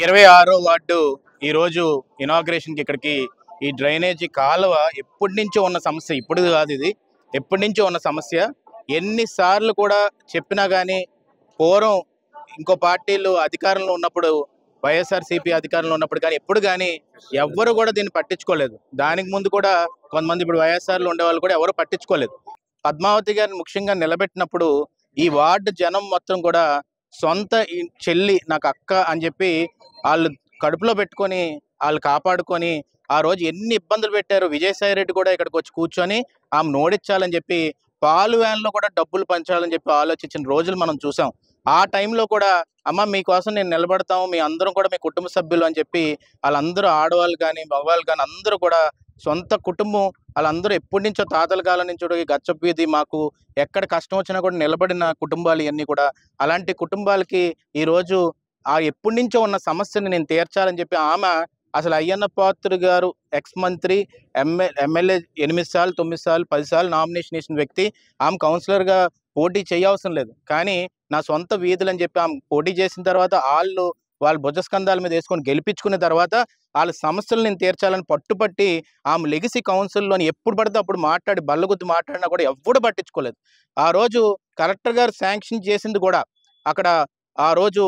26వ ward ఈరోజు ఇనాగ్రేషన్కి ఇక్కడికి ఈ డ్రైనేజీ కాలువ ఎప్పటి నుంచో ఉన్న సమస్య, ఇప్పుడు కాదు ఇది, ఎప్పటి నుంచో ఉన్న సమస్య. ఎన్నిసార్లు కూడా చెప్పినా కానీ పూర్వం ఇంకో పార్టీలు అధికారంలో ఉన్నప్పుడు, వైఎస్ఆర్సీపీ అధికారంలో ఉన్నప్పుడు కానీ ఎప్పుడు కానీ ఎవ్వరు కూడా దీన్ని పట్టించుకోలేదు. దానికి ముందు కూడా కొంతమంది ఇప్పుడు వైఎస్ఆర్లో ఉండేవాళ్ళు కూడా ఎవరు పట్టించుకోలేదు. పద్మావతి గారిని ముఖ్యంగా నిలబెట్టినప్పుడు ఈ వార్డు జనం మొత్తం కూడా సొంత చెల్లి, నాకు అక్క అని చెప్పి వాళ్ళు కడుపులో పెట్టుకొని వాళ్ళు కాపాడుకొని ఆ రోజు ఎన్ని ఇబ్బందులు పెట్టారు. విజయసాయి రెడ్డి కూడా ఇక్కడికి వచ్చి కూర్చొని ఆమె నోడించాలని చెప్పి పాలు వ్యాన్లో కూడా డబ్బులు పంచాలని చెప్పి ఆలోచించిన రోజులు మనం చూసాం. ఆ టైంలో కూడా అమ్మ మీకోసం నేను నిలబడతాము, మీ అందరం కూడా మీ కుటుంబ సభ్యులు అని చెప్పి వాళ్ళందరూ ఆడవాళ్ళు కానీ మగవాళ్ళు కానీ అందరూ కూడా సొంత కుటుంబం, వాళ్ళందరూ ఎప్పటి నుంచో తాతల కాలం నుంచి గచ్చపీది మాకు ఎక్కడ కష్టం వచ్చినా కూడా నిలబడిన కుటుంబాలు ఇవన్నీ కూడా. అలాంటి కుటుంబాలకి ఈరోజు ఆ ఎప్పటి నుంచో ఉన్న సమస్యని నేను తీర్చాలని చెప్పి ఆమె అసలు అయ్యన్న పాత్రుడు గారు ఎక్స్ మంత్రి, ఎమ్మెల్యే 8 సార్లు 9 సార్లు 10 సార్లు నామినేషన్ వేసిన వ్యక్తి. ఆమె కౌన్సిలర్గా పోటీ చేయవసరం లేదు, కానీ నా సొంత వీధులు అని చెప్పి ఆమె పోటీ చేసిన తర్వాత వాళ్ళ భుజస్కంధాల మీద వేసుకొని గెలిపించుకున్న తర్వాత వాళ్ళ సమస్యలు నేను తీర్చాలని పట్టుపట్టి ఆమె లెగిసి కౌన్సిల్లోని ఎప్పుడు పడితే అప్పుడు మాట్లాడి బల్లగుద్ది మాట్లాడినా కూడా ఎవ్వడు పట్టించుకోలేదు. ఆ రోజు కలెక్టర్ గారు శాంక్షన్ చేసింది కూడా అక్కడ ఆ రోజు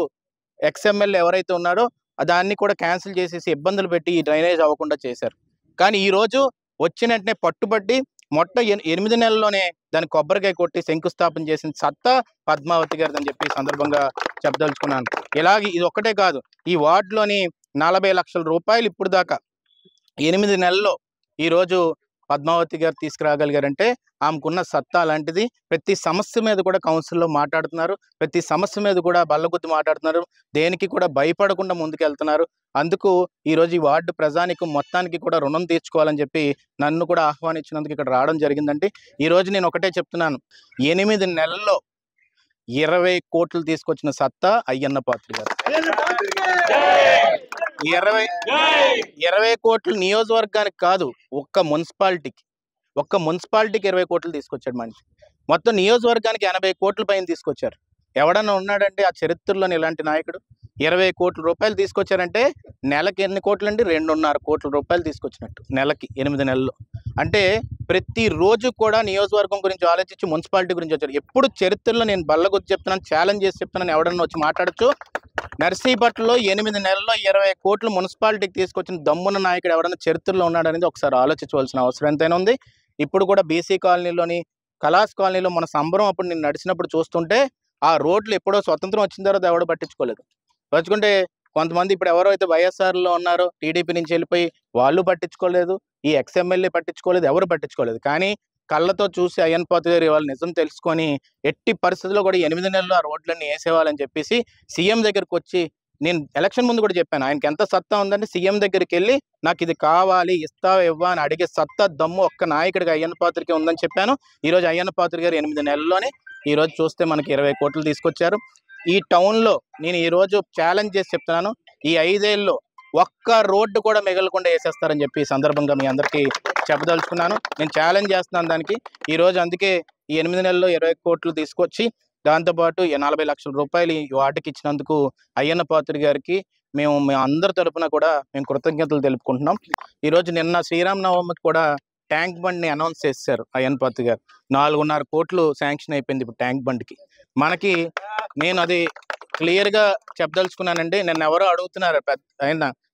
ఎక్స్ఎమ్మెల్యే ఎవరైతే ఉన్నారో దాన్ని కూడా క్యాన్సిల్ చేసేసి ఇబ్బందులు పెట్టి ఈ డ్రైనేజ్ అవ్వకుండా చేశారు. కానీ ఈరోజు వచ్చిన వెంటనే పట్టుబట్టి 8 నెలల్లోనే దాన్ని కొబ్బరికాయ కొట్టి శంకుస్థాపన చేసిన సత్తా పద్మావతి గారిది అని చెప్పి సందర్భంగా చెప్పదలుచుకున్నాను. ఇలాగే ఇది ఒక్కటే కాదు, ఈ వార్డులోని 40 లక్షల రూపాయలు ఇప్పుడు దాకా 8 నెలల్లో ఈరోజు పద్మావతి గారు తీసుకురాగలిగారంటే ఆమెకున్న సత్తా అలాంటిది. ప్రతి సమస్య మీద కూడా కౌన్సిల్లో మాట్లాడుతున్నారు, ప్రతి సమస్య మీద కూడా బల్లగుద్ది మాట్లాడుతున్నారు, దేనికి కూడా భయపడకుండా ముందుకెళ్తున్నారు. అందుకు ఈరోజు ఈ వార్డు ప్రజానికి మొత్తానికి కూడా రుణం తీర్చుకోవాలని చెప్పి నన్ను కూడా ఆహ్వానించినందుకు ఇక్కడ రావడం జరిగిందండి. ఈరోజు నేను ఒకటే చెప్తున్నాను, 8 నెలల్లో 20 కోట్లు తీసుకొచ్చిన సత్తా అయ్యన్న పాత్రుడు గారు. 20 కోట్లు నియోజకవర్గానికి కాదు, ఒక్క మున్సిపాలిటీకి 20 కోట్లు తీసుకొచ్చాడు మనిషి. మొత్తం నియోజకవర్గానికి 80 కోట్ల పైన తీసుకొచ్చారు. ఎవడన్నా ఉన్నాడంటే ఆ చరిత్రలోని ఇలాంటి నాయకుడు? 20 కోట్ల రూపాయలు తీసుకొచ్చారంటే నెలకి ఎన్ని కోట్లు అండి? 2.5 కోట్ల రూపాయలు తీసుకొచ్చినట్టు నెలకి 8 నెలల్లో. అంటే ప్రతిరోజు కూడా నియోజకవర్గం గురించి ఆలోచించి మున్సిపాలిటీ గురించి వచ్చారు. ఎప్పుడు చరిత్రలో నేను బల్లగుద్ది చెప్తున్నాను, ఛాలెంజ్ చేసి చెప్తున్నాను, ఎవడన్నా వచ్చి మాట్లాడచ్చు. నర్సీపట్నంలో 8 నెలల్లో 20 కోట్లు మున్సిపాలిటీకి తీసుకొచ్చిన దమ్మున నాయకుడు ఎవడన్నా చరిత్రలో ఉన్నాడనేది ఒకసారి ఆలోచించవలసిన అవసరం ఎంతైనా ఉంది. ఇప్పుడు కూడా బీసీ కాలనీలోని కలాస్ కాలనీలో మన సంబరం అప్పుడు నేను నడిచినప్పుడు చూస్తుంటే ఆ రోడ్లు ఎప్పుడో స్వతంత్రం వచ్చిన తర్వాత ఎవడో పట్టించుకోలేదు. పట్టించుకుంటే కొంతమంది ఇప్పుడు ఎవరైతే వైఎస్ఆర్లో ఉన్నారో టీడీపీ నుంచి వెళ్ళిపోయి వాళ్ళు పట్టించుకోలేదు, ఈ ఎక్స్ఎమ్మెల్యే పట్టించుకోలేదు, ఎవరు పట్టించుకోలేదు. కానీ కళ్ళతో చూసి అయ్యన్న పాత్రుడు గారు వాళ్ళు నిజం తెలుసుకొని ఎట్టి పరిస్థితుల్లో కూడా 8 నెలల్లో ఆ రోడ్లన్నీ వేసేవాళ్ళని చెప్పేసి సీఎం దగ్గరికి వచ్చి, నేను ఎలక్షన్ ముందు కూడా చెప్పాను, ఆయనకి ఎంత సత్తా ఉందంటే సీఎం దగ్గరికి వెళ్ళి నాకు ఇది కావాలి ఇస్తావా ఇవ్వా అని అడిగే సత్తా దమ్ము ఒక్క నాయకుడిగా అయ్యన్న పాత్రుడికి ఉందని చెప్పాను. ఈరోజు అయ్యన్న పాత్రుడు గారు 8 నెలల్లోనే ఈరోజు చూస్తే మనకి 20 కోట్లు తీసుకొచ్చారు. ఈ టౌన్లో నేను ఈరోజు ఛాలెంజ్ చేసి చెప్తున్నాను, ఈ 5 ఏళ్ళలో ఒక్క రోడ్డు కూడా మిగలకుండా వేసేస్తారని చెప్పి ఈ సందర్భంగా మీ అందరికీ చెప్పదలుచుకున్నాను. నేను ఛాలెంజ్ చేస్తున్నాను దానికి. ఈరోజు అందుకే ఈ 8 నెలల్లో 20 కోట్లు తీసుకొచ్చి దాంతోపాటు 40 లక్షల రూపాయలు ఈ వాటికి ఇచ్చినందుకు అయ్యన్న పాత్రుడు గారికి మేము అందరి తరపున కూడా మేము కృతజ్ఞతలు తెలుపుకుంటున్నాం. ఈరోజు నిన్న శ్రీరామనవమికి కూడా ట్యాంక్ బండ్ని అనౌన్స్ చేశారు అయ్యన్న పాత్రుడు గారు. 4.5 కోట్లు శాంక్షన్ అయిపోయింది ఇప్పుడు ట్యాంక్ బండ్కి. మనకి నేను అది క్లియర్గా చెప్పదలుచుకున్నానండి. నన్ను ఎవరో అడుగుతున్నారు,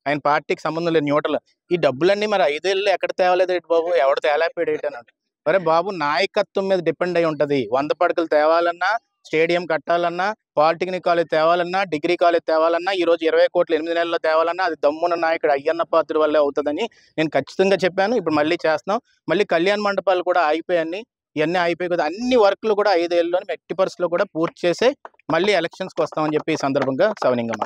ఆయన పార్టీకి సంబంధం లేదు, న్యూట్రల్, ఈ డబ్బులన్నీ మరి 5 ఏళ్ళు ఎక్కడ తేవలేదు ఏంటి బాబు, ఎవడు తేలేపాడు ఏంటి అన్నాడు. అరే బాబు, నాయకత్వం మీద డిపెండ్ అయి ఉంటుంది. 100 పడకలు తేవాలన్నా, స్టేడియం కట్టాలన్నా, పాలిటెక్నిక్ కాలేజ్ తేవాలన్నా, డిగ్రీ కాలేజ్ తేవాలన్నా, ఈరోజు 20 కోట్లు 8 నెలల్లో తేవాలన్నా అది దమ్మున్న నాయకుడు అయ్యన్న పాత్రుడు వల్లే అవుతుందని నేను ఖచ్చితంగా చెప్పాను. ఇప్పుడు మళ్ళీ చేస్తున్నాం. మళ్ళీ కళ్యాణ మండపాలు కూడా అయిపోయాయి, ఇవన్నీ అయిపోయి కదా, అన్ని వర్క్లు కూడా 5 ఏళ్ళలోని ఎట్టి పరిస్థితుల్లో కూడా పూర్తి చేసి మళ్ళీ ఎలక్షన్స్కి వస్తామని చెప్పి ఈ సందర్భంగా సవినీయంగా